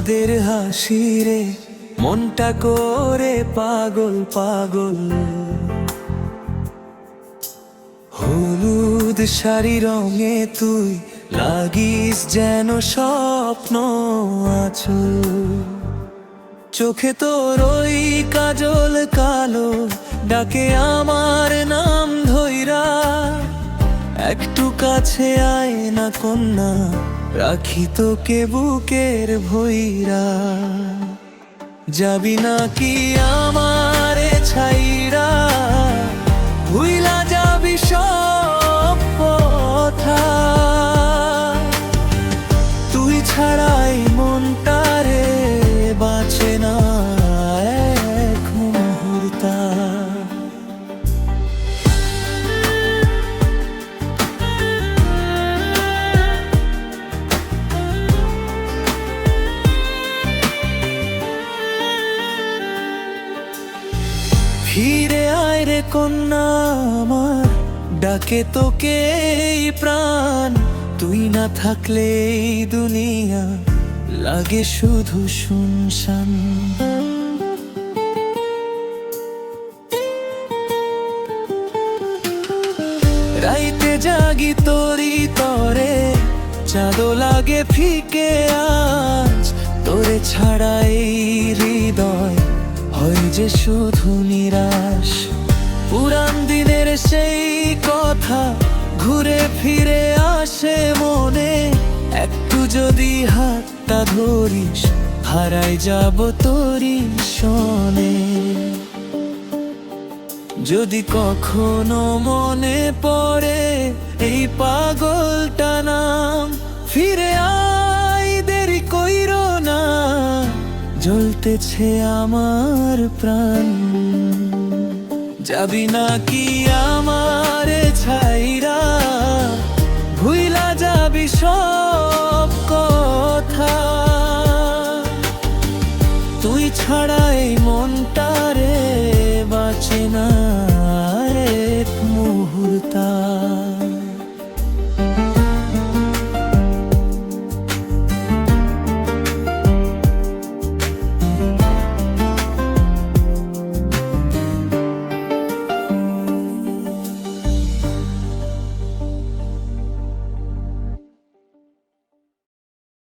চাঁদের হাসিরে মনটা করে পাগল পাগল। হলুদ শাড়ি রঙে তুই লাগিস যেন স্বপ্ন আছো। চোখে তোর ওই কাজল কালো ডাকে আমার নাম ধইরা। একটু কাছে আয় না কন্যা, রাখি তোকে বুকের ভইরা। যাবি নাকি আমারে ছাইরা, ভুইলা যাবি সব কথা। তুই ছাড়াই মনটারে বাঁচে না এক মুহূর্তা। ফিরে আয় রে কন্যা আমার, ডাকে তোকে এই প্রাণ। তুই না থাকলে এই দুনিয়া লাগে শুধু শুনশান। রাইতে জাগি তোরি তরে, চাঁদো লাগে ফিকে আজ। তোরে ছাড়া এই হৃদয় হয় যে শুধু নিরাশ। পুরান দিনের সেই কথা ঘুরে ফিরে আসে মনে। একটু যদি হাতটা ধরিস, হারাই যাব তোরি শোনে। যদি কখনো মনে পড়ে এই পাগলটা নাম, ফিরে আয় দেরি কইরো না, জ্বলতেছে আমার প্রাণ। যাবি নাকি আমারে ছাইরা, ভুইলা যাবি সব কথা। তুই ছাড়া এই মনটারে বাঁচে না এক মুহূর্তা।